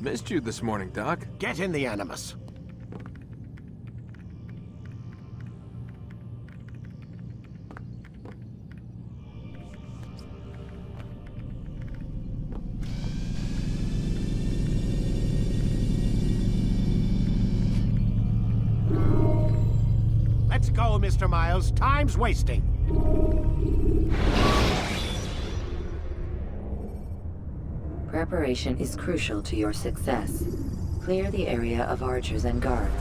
Missed you this morning, Doc. Get in the Animus. Let's go, Mr. Miles. Time's wasting. Preparation is crucial to your success. Clear the area of archers and guards.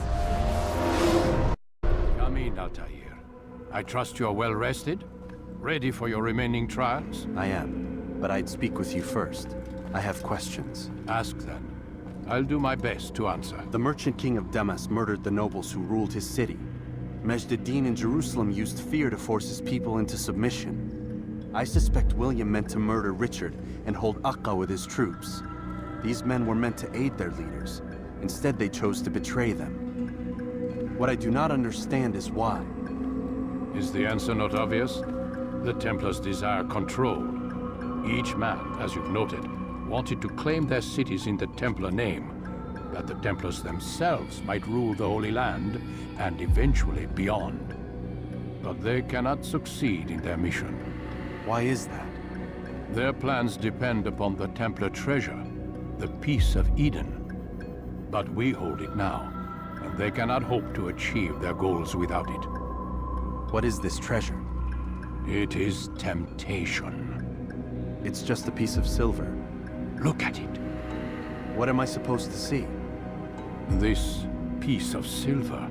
Come in, Altair. I trust you're well rested? Ready for your remaining trials? I am, but I'd speak with you first. I have questions. Ask then. I'll do my best to answer. The merchant king of Damascus murdered the nobles who ruled his city. Majd ad-Din in Jerusalem used fear to force his people into submission. I suspect William meant to murder Richard and hold Akka with his troops. These men were meant to aid their leaders. Instead, they chose to betray them. What I do not understand is why. Is the answer not obvious? The Templars desire control. Each man, as you've noted, wanted to claim their cities in the Templar name, that the Templars themselves might rule the Holy Land, and eventually beyond. But they cannot succeed in their mission. Why is that? Their plans depend upon the Templar treasure, the Peace of Eden. But we hold it now, and they cannot hope to achieve their goals without it. What is this treasure? It is temptation. It's just a piece of silver. Look at it. What am I supposed to see? This piece of silver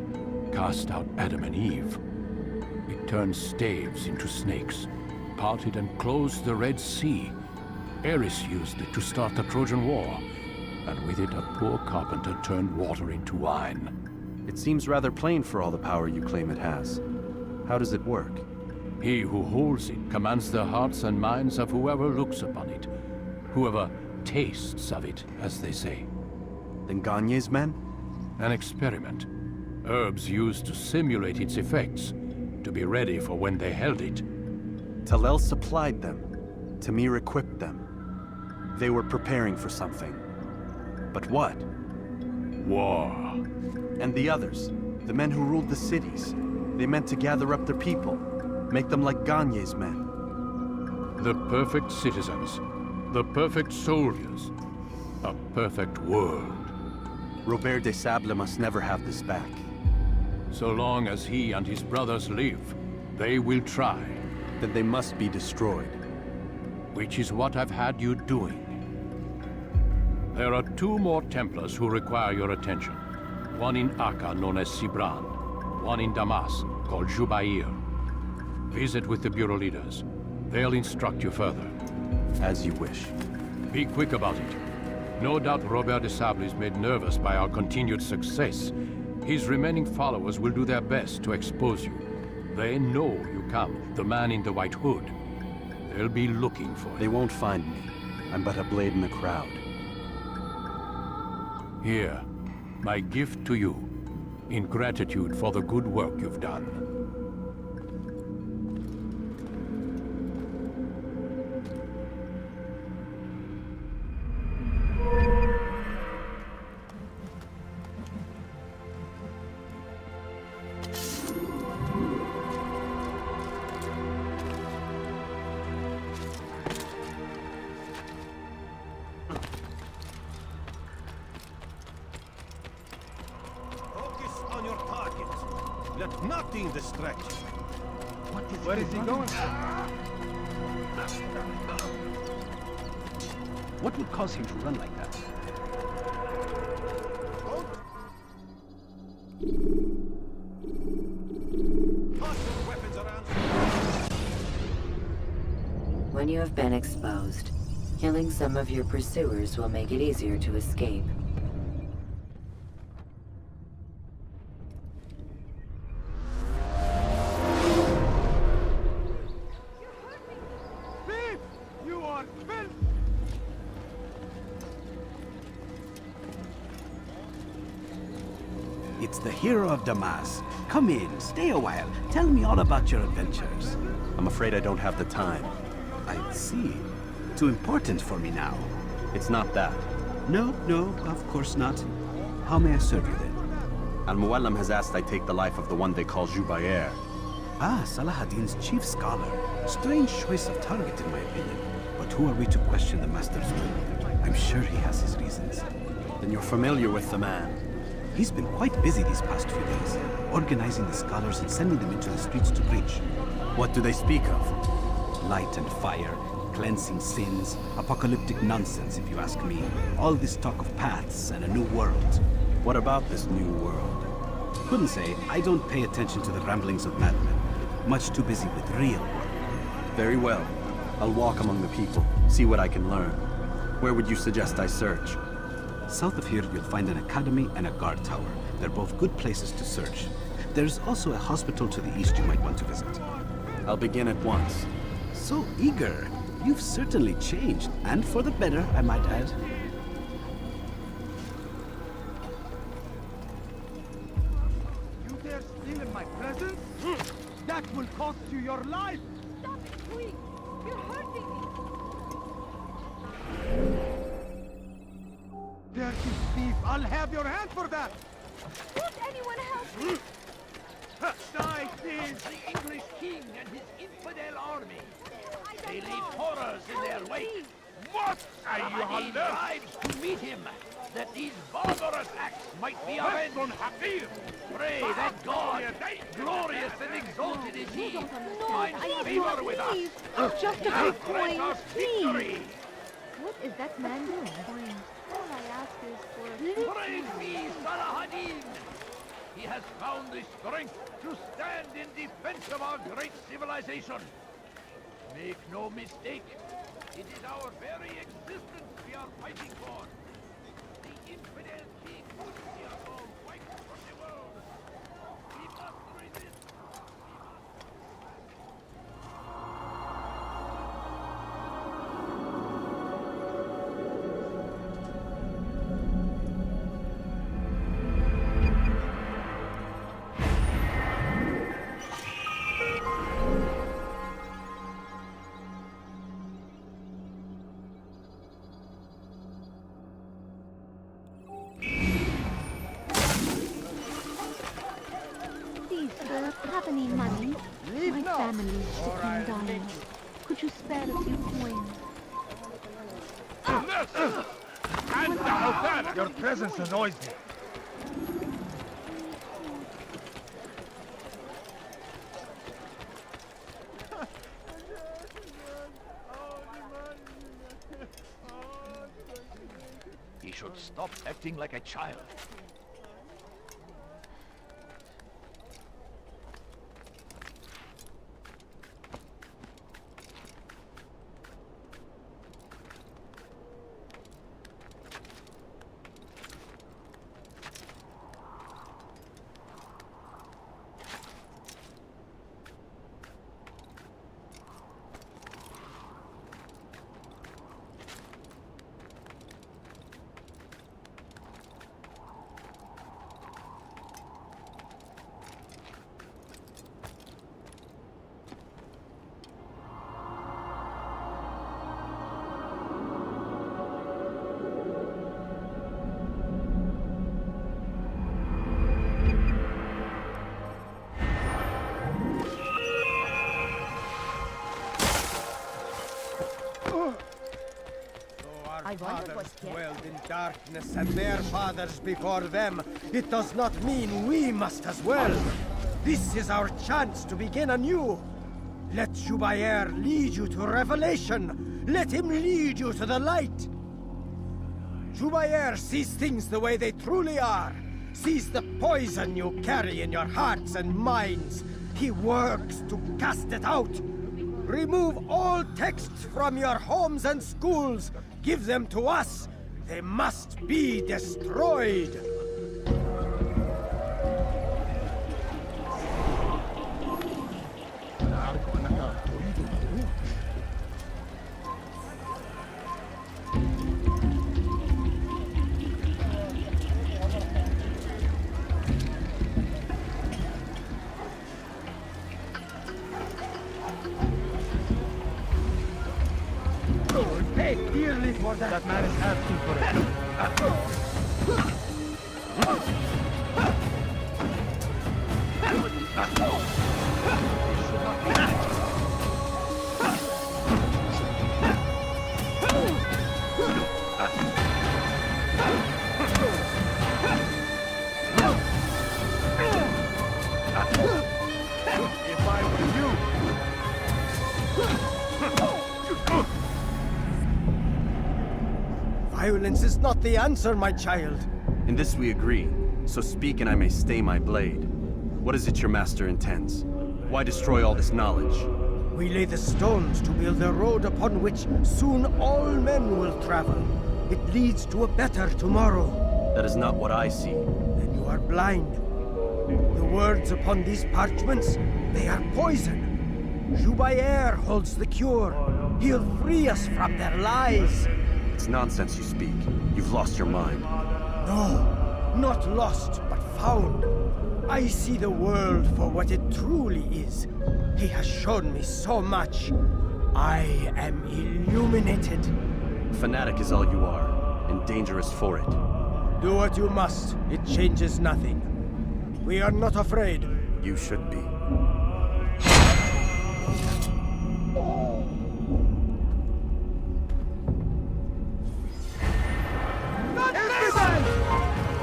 cast out Adam and Eve. It turned staves into snakes, parted and closed the Red Sea. Ares used it to start the Trojan War, and with it a poor carpenter turned water into wine. It seems rather plain for all the power you claim it has. How does it work? He who holds it commands the hearts and minds of whoever looks upon it, whoever tastes of it, as they say. Then Gagne's men? An experiment. Herbs used to simulate its effects, to be ready for when they held it. Talel supplied them. Tamir equipped them. They were preparing for something. But what? War. And the others, the men who ruled the cities, they meant to gather up their people, make them like Gagne's men. The perfect citizens, the perfect soldiers, a perfect world. Robert de Sable must never have this back. So long as he and his brothers live, they will try. Then they must be destroyed. Which is what I've had you doing. There are 2 more Templars who require your attention. One in Akka, known as Sibran. One in Damascus, called Jubair. Visit with the Bureau leaders. They'll instruct you further. As you wish. Be quick about it. No doubt Robert de Sable is made nervous by our continued success. His remaining followers will do their best to expose you. They know you come, the man in the white hood. They'll be looking for you. They won't find me. I'm but a blade in the crowd. Here, my gift to you, in gratitude for the good work you've done. Let nothing distract you. Where is he going? What would cause him to run like that? When you have been exposed, killing some of your pursuers will make it easier to escape. It's the hero of Damascus. Come in, stay a while. Tell me all about your adventures. I'm afraid I don't have the time. I see. Too important for me now. It's not that. No, no, of course not. How may I serve you then? Al-Muallim has asked I take the life of the one they call Jubair. Ah, Salahuddin's chief scholar. Strange choice of target, in my opinion. But who are we to question the master's will? I'm sure he has his reasons. Then you're familiar with the man. He's been quite busy these past few days, organizing the scholars and sending them into the streets to preach. What do they speak of? Light and fire, cleansing sins, apocalyptic nonsense, if you ask me. All this talk of paths and a new world. What about this new world? Couldn't say. I don't pay attention to the ramblings of madmen. Much too busy with real work. Very well. I'll walk among the people, see what I can learn. Where would you suggest I search? South of here, you'll find an academy and a guard tower. They're both good places to search. There's also a hospital to the east you might want to visit. I'll begin at once. So eager. You've certainly changed, and for the better, I might add. You dare steal in my presence? That will cost you your life! Stop it, quick! You're hurting me! Dirty thief! I'll have your hand for that! Won't anyone help me? Die, thief! The English king and his infidel army. They leave horrors in their wake. What? Saladin bribes to meet him, that these barbarous acts might be avenged. Hakim! Pray that God, glorious and exalted is he, find favor with us. Just a quick Grant coin, us please. victory. What is that man doing? All I ask is for... Praise be Salahuddin! He has found the strength to stand in defense of our great civilization. Make no mistake, it is our very existence we are fighting for. The infidel king, we are all wiped from the world. We must resist. Please, sir, have any money? My family's sick and dying. Could you spare a few coins? Your presence annoys me. He should stop acting like a child. I wonder what Dwelled in darkness and their fathers before them. It does not mean we must as well. This is our chance to begin anew. Let Jubair lead you to revelation. Let him lead you to the light. Jubair sees things the way they truly are. Sees the poison you carry in your hearts and minds. He works to cast it out. Remove all texts from your homes and schools. Give them to us. They must be destroyed. Pay dearly for that. That man is asking for it. If I were you, Violence is not the answer, my child. In this we agree, so speak and I may stay my blade. What is it your master intends? Why destroy all this knowledge? We lay the stones to build a road upon which soon all men will travel. It leads to a better tomorrow. That is not what I see. Then you are blind. The words upon these parchments, they are poison. Jubair holds the cure. He'll free us from their lies. It's nonsense you speak. You've lost your mind. No, not lost, but found. I see the world for what it truly is. He has shown me so much. I am illuminated. Fanatic is all you are, and dangerous for it. Do what you must. It changes nothing. We are not afraid. You should be.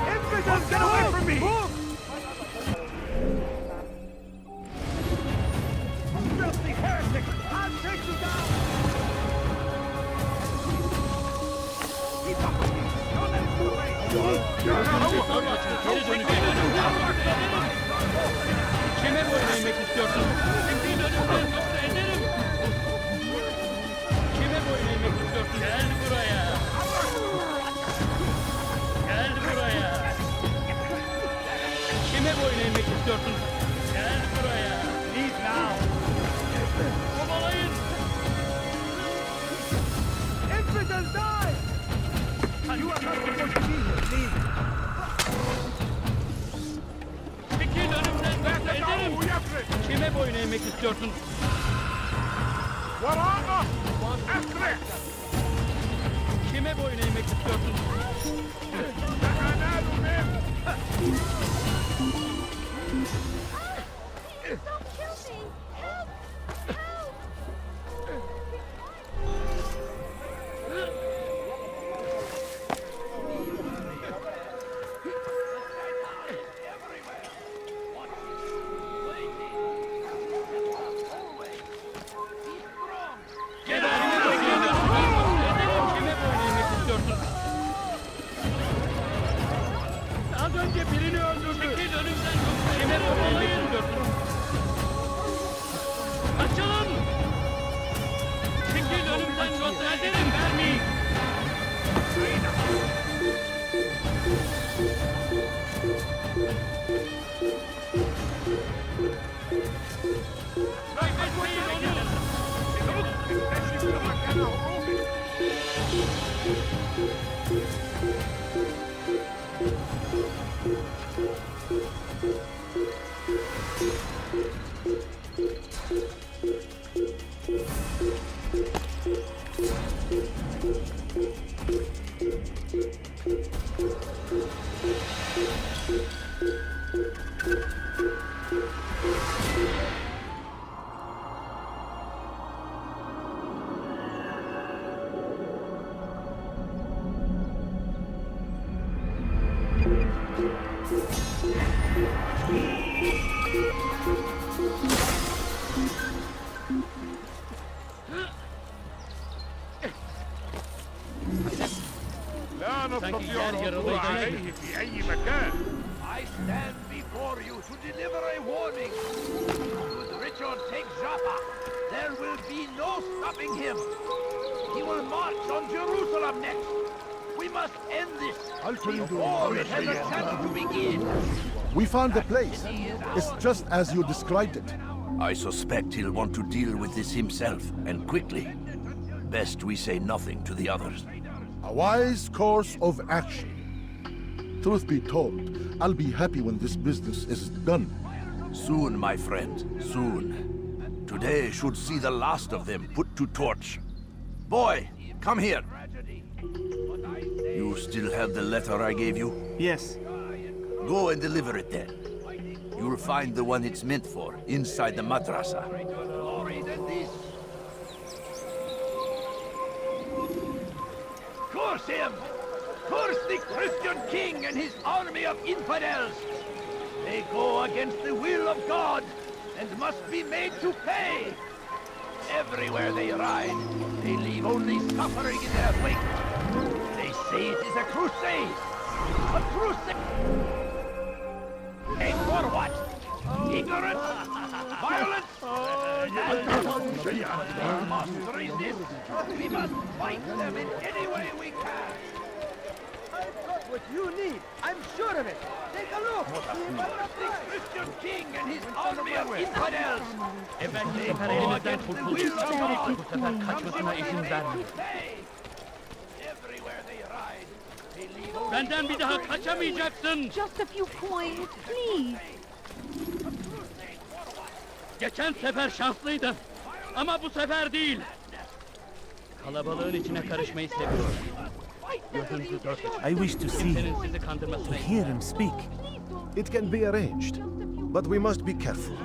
Infidels, get away from me! Filthy heretic! I'll take you down! Keep up with me! Don't let him Kime boyun eğmek istiyorsun? Kime boyun eğmek istiyorsun? Gel buraya. Gel buraya. Kime boyun eğmek istiyorsun? Gel buraya. Leave now! Kovalayın. Infidels, die! You are not supposed to be here. Leave! Çekil önümden yoksa ederim. Kime boyun eğmek istiyorsun? Kime boyun eğmek istiyorsun? Don't kill me! Help! Help! Kime boyun eğmek istiyorsun? Az önce birini öldürdü. Çekil önümden yoksa kime boyun eğmek istiyorsun? Açılın! Çekil önümden yoksa ederim vermeyin. Kaybetmeyin onu! Sanki yer yarılıydı. I stand before you to deliver a warning. Should Richard take Jaffa, there will be no stopping him. He will march on Jerusalem next. We must end this before it has a chance to begin. We found the place. It's just as you described it. I suspect he'll want to deal with this himself, and quickly. Best we say nothing to the others. A wise course of action. Truth be told, I'll be happy when this business is done. Soon, my friend, soon. Today should see the last of them put to torch. Boy, come here. still have the letter I gave you? Yes. Go and deliver it then. You'll find the one it's meant for inside the madrasa. Curse him! Curse the Christian king and his army of infidels! They go against the will of God and must be made to pay! Everywhere they ride, they leave only suffering in their wake. They say it is a crusade! A crusade! And for what? Ignorance? Violence? We must resist! We must fight them in any way we can! I've got what you need. I'm sure of it. Take a look. The Christian king and his army of infidels! They go against the will of God! Everywhere they ride, they leave only Benden bir daha kaçamayacaksın. Just a few coins, please. Geçen sefer şanslıydın. Ama bu sefer değil. Kalabalığın içine karışmayı seviyorum. Gözünüzü dört açın. I wish to see Kimsenin him, sizi to kandırmasına hear him speak. It can be arranged, but we must be careful.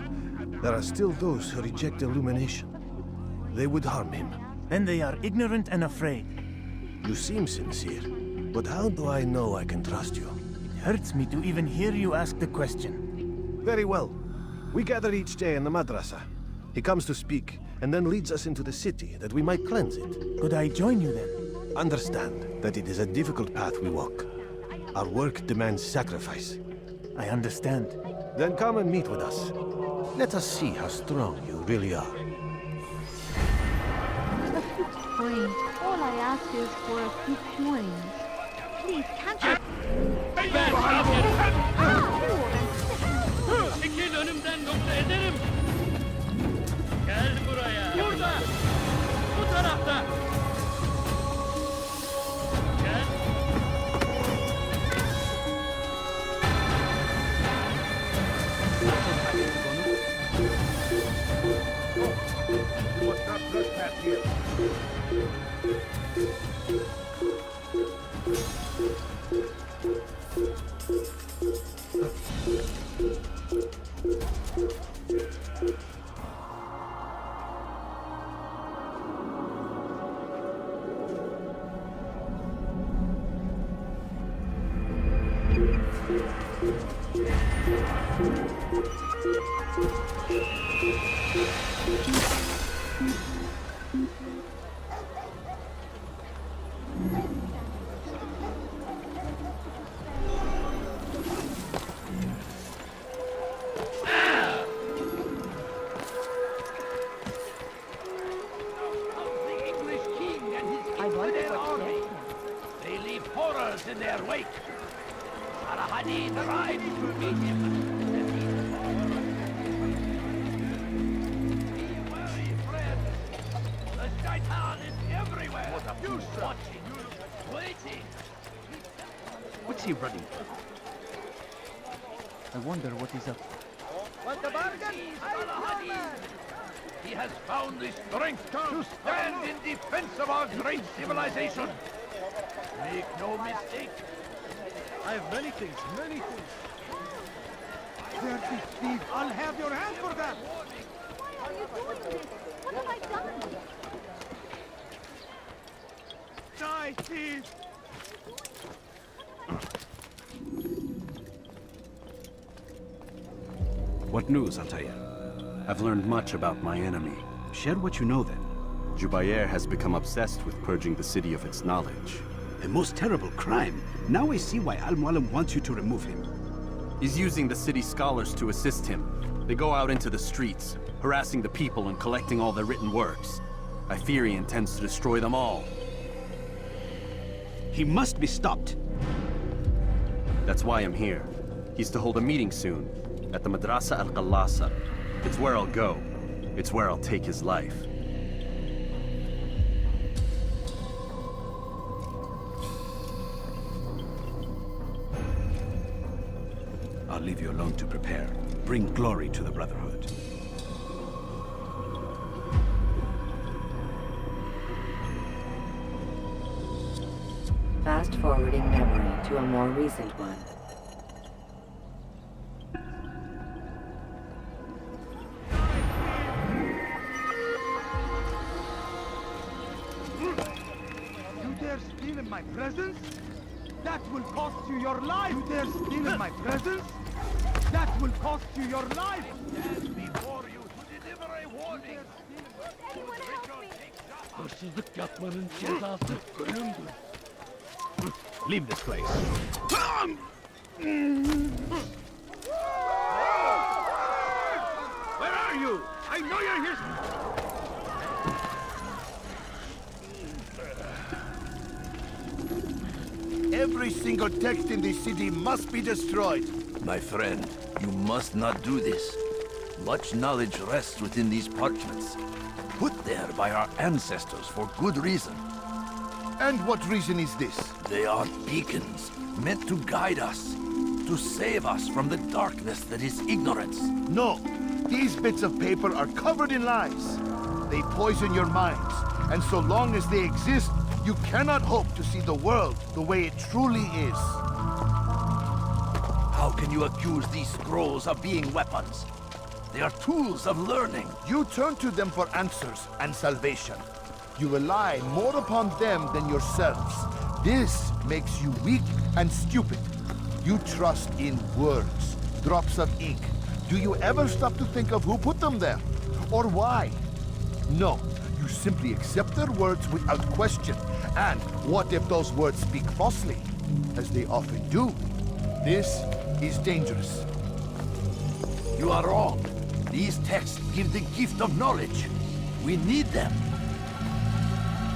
There are still those who reject illumination. They would harm him. And they are ignorant and afraid. You seem sincere, but how do I know I can trust you? It hurts me to even hear you ask the question. Very well. We gather each day in the madrasa. He comes to speak, and then leads us into the city, that we might cleanse it. Could I join you then? Understand that it is a difficult path we walk. Our work demands sacrifice. I understand. Then come and meet with us. Let us see how strong you really are. A few coins. All I ask is for a few coins. Please, can't you... Ver, çekil önümden yoksa ederim. Gel buraya. Burada. Bu tarafta. Gel. Nasıl hallettik onu? You must not trespass here. In their wake. Saladin rides to meet him. Be wary, friends. The shaitan is everywhere. You watching, waiting. What's he running from? I wonder what he's up to. Want the bargain? Saladin. He has found the strength to stand in defense of our great civilization. Make no mistake. I have many things, many things. Dirty thief, I'll have your hand for that. Why are you doing this? What have I done? Die, thief! What news, Altair? I've learned much about my enemy. Share what you know then. Jubair has become obsessed with purging the city of its knowledge. A most terrible crime. Now I see why Al-Mualim wants you to remove him. He's using the city scholars to assist him. They go out into the streets, harassing the people and collecting all their written works. I fear he intends to destroy them all. He must be stopped. That's why I'm here. He's to hold a meeting soon, at the Madrasa al-Qallasa. It's where I'll go. It's where I'll take his life. I'll leave you alone to prepare. Bring glory to the Brotherhood. Fast-forwarding memory to a more recent one. You dare steal in my presence? That will cost you your life! You dare steal in my presence? That will cost you your life! Stand before you to deliver a warning. Hırsızlık yapmanın cezası ölümdür. Leave this place. Where are you? I know you're here. Every single text in this city must be destroyed. My friend, you must not do this. Much knowledge rests within these parchments, put there by our ancestors for good reason. And what reason is this? They are beacons, meant to guide us, to save us from the darkness that is ignorance. No, these bits of paper are covered in lies. They poison your minds, and so long as they exist, you cannot hope to see the world the way it truly is. How can you accuse these scrolls of being weapons? They are tools of learning. You turn to them for answers and salvation. You rely more upon them than yourselves. This makes you weak and stupid. You trust in words, drops of ink. Do you ever stop to think of who put them there? Or why? No, you simply accept their words without question. And what if those words speak falsely? As they often do. This is dangerous. You are wrong. These texts give the gift of knowledge. We need them.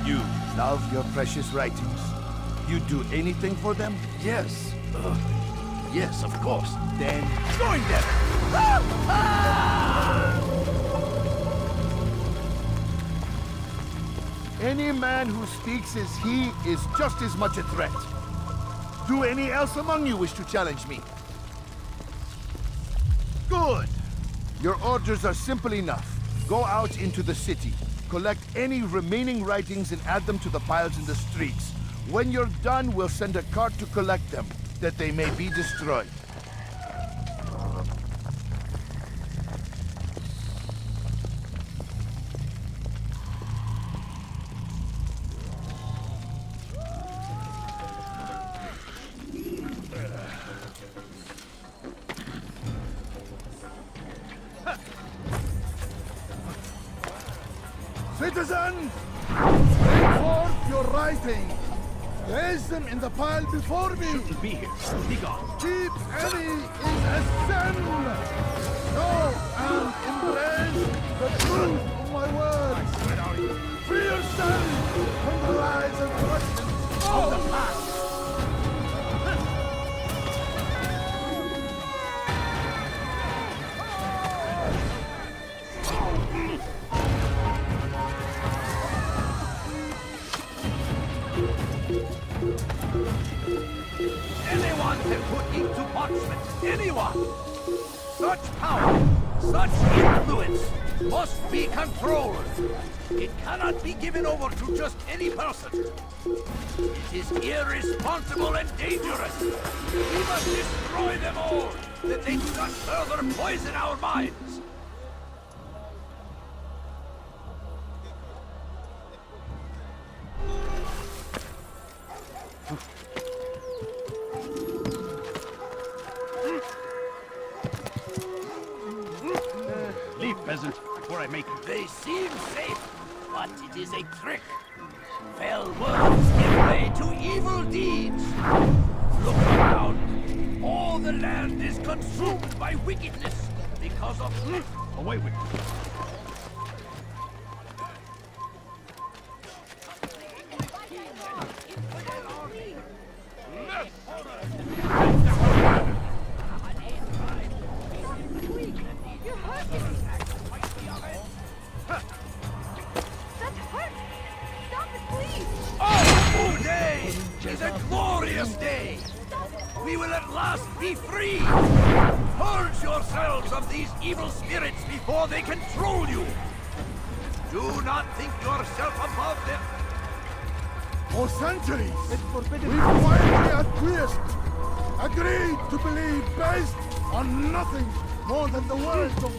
You love your precious writings. You'd do anything for them? Yes. Yes, of course. Then join them! Any man who speaks as he is just as much a threat. Do any else among you wish to challenge me? Good! Your orders are simple enough. Go out into the city. Collect any remaining writings and add them to the piles in the streets. When you're done, we'll send a cart to collect them, that they may be destroyed. Citizen, bring forth your writing. Place them in the pile before me. Shouldn't be here. Be gone. Keep any is a sin. Know and embrace the truth of my words. Free yourself from the lies and questions of the past. Anyone can put ink to parchment. Anyone! Such power, such influence, must be controlled. It cannot be given over to just any person. It is irresponsible and dangerous. We must destroy them all, that they do not further poison our minds. Leave, peasant, before I make it. They seem safe, but it is a trick. Fell words give way to evil deeds. Look around. All the land is consumed by wickedness because of... Away with you. Is a glorious day! We will at last be free! Purge yourselves of these evil spirits before they control you! Do not think yourself above them! For centuries, we quietly acquiesced, agreed to believe based on nothing more than the words of...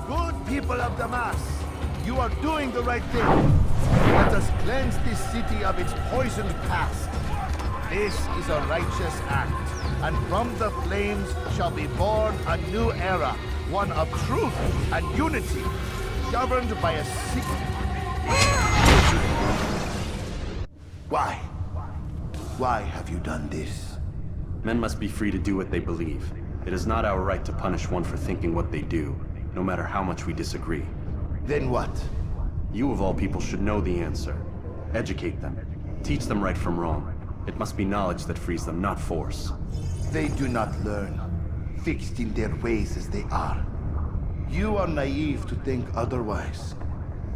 Good people of Damascus, you are doing the right thing. Let us cleanse this city of its poisoned past. This is a righteous act, and from the flames shall be born a new era, one of truth and unity, governed by a secret... Why? Why have you done this? Men must be free to do what they believe. It is not our right to punish one for thinking what they do, no matter how much we disagree. Then what? You of all people should know the answer. Educate them. Teach them right from wrong. It must be knowledge that frees them, not force. They do not learn, fixed in their ways as they are. You are naive to think otherwise.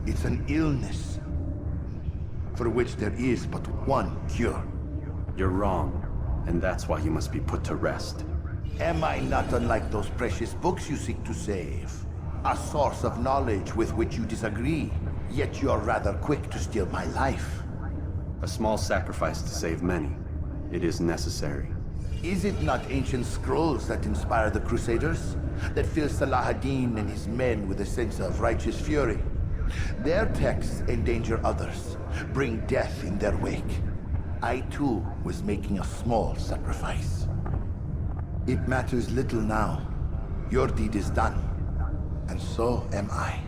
It's an illness, for which there is but one cure. You're wrong, and that's why you must be put to rest. Am I not unlike those precious books you seek to save? A source of knowledge with which you disagree, yet you are rather quick to steal my life. A small sacrifice to save many. It is necessary. Is it not ancient scrolls that inspire the Crusaders? That fill Salah ad-Din and his men with a sense of righteous fury? Their texts endanger others, bring death in their wake. I too was making a small sacrifice. It matters little now. Your deed is done, and so am I.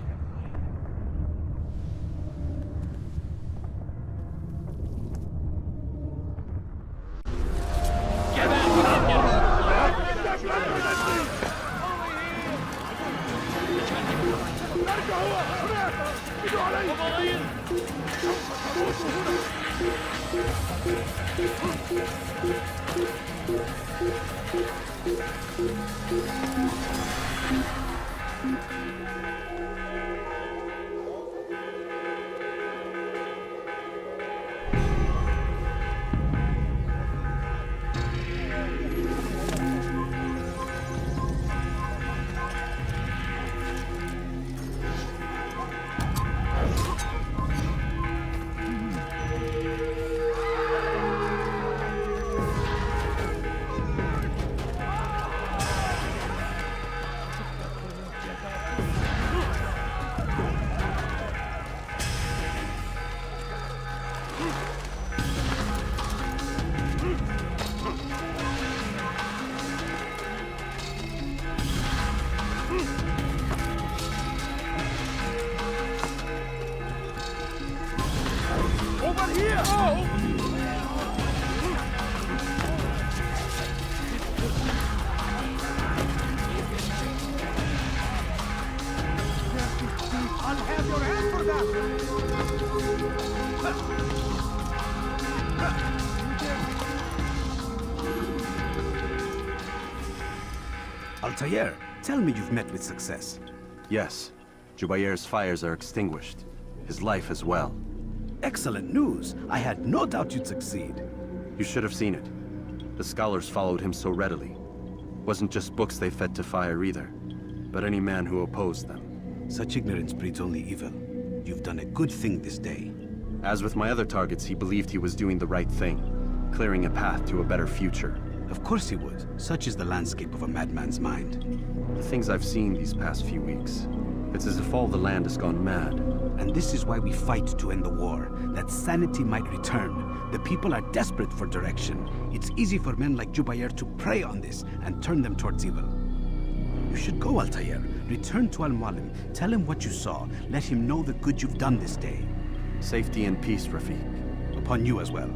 Altair, tell me you've met with success. Yes. Jubair's fires are extinguished. His life as well. Excellent news. I had no doubt you'd succeed. You should have seen it. The scholars followed him so readily. Wasn't just books they fed to fire either, but any man who opposed them. Such ignorance breeds only evil. You've done a good thing this day. As with my other targets, he believed he was doing the right thing, clearing a path to a better future. Of course he would. Such is the landscape of a madman's mind. The things I've seen these past few weeks, it's as if all the land has gone mad. And this is why we fight to end the war, that sanity might return. The people are desperate for direction. It's easy for men like Jubair to prey on this and turn them towards evil. You should go, Altair. Return to Al-Mualim. Tell him what you saw. Let him know the good you've done this day. Safety and peace, Rafiq. Upon you as well.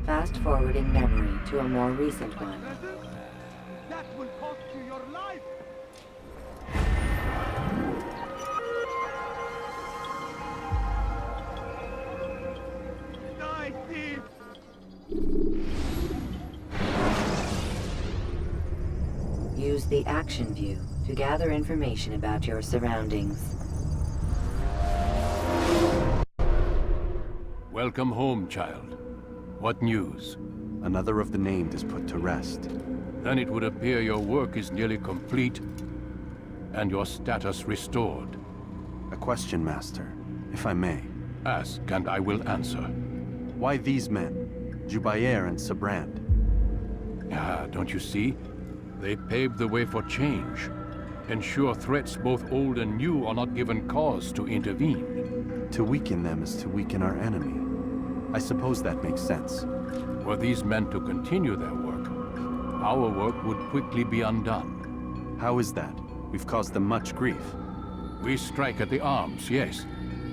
Fast-forwarding memory to a more recent one. That will cost you your life! Die, thief! Use the action view to gather information about your surroundings. Welcome home, child. What news? Another of the named is put to rest. Then it would appear your work is nearly complete, and your status restored. A question, Master, if I may. Ask, and I will answer. Why these men? Jubair and Sabrand? Ah, don't you see? They paved the way for change. Ensure threats both old and new are not given cause to intervene. To weaken them is to weaken our enemy. I suppose that makes sense. Were these men to continue their work, our work would quickly be undone. How is that? We've caused them much grief. We strike at the arms, yes.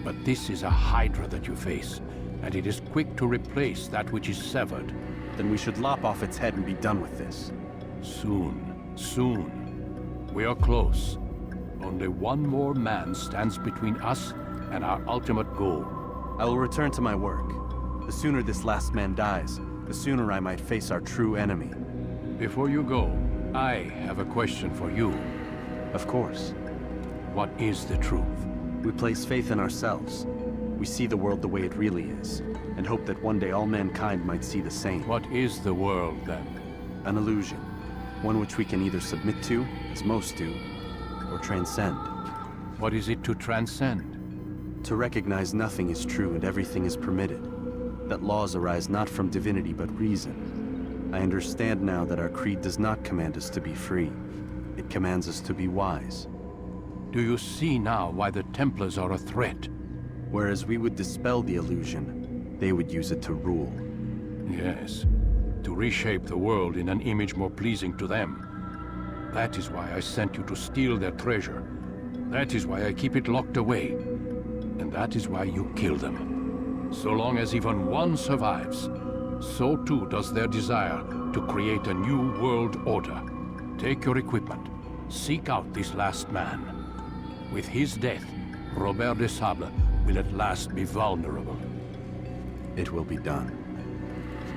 But this is a hydra that you face, and it is quick to replace that which is severed. Then we should lop off its head and be done with this. Soon, soon. We are close. Only one more man stands between us and our ultimate goal. I will return to my work. The sooner this last man dies, the sooner I might face our true enemy. Before you go, I have a question for you. Of course. What is the truth? We place faith in ourselves. We see the world the way it really is, and hope that one day all mankind might see the same. What is the world, then? An illusion. One which we can either submit to, as most do, or transcend. What is it to transcend? To recognize nothing is true and everything is permitted. That laws arise not from divinity but reason. I understand now that our creed does not command us to be free. It commands us to be wise. Do you see now why the Templars are a threat? Whereas we would dispel the illusion, they would use it to rule. Yes. To reshape the world in an image more pleasing to them. That is why I sent you to steal their treasure. That is why I keep it locked away. And that is why you kill them. So long as even one survives, so too does their desire to create a new world order. Take your equipment. Seek out this last man. With his death, Robert de Sable will at last be vulnerable. It will be done.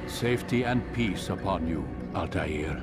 Safety and peace upon you, Altair.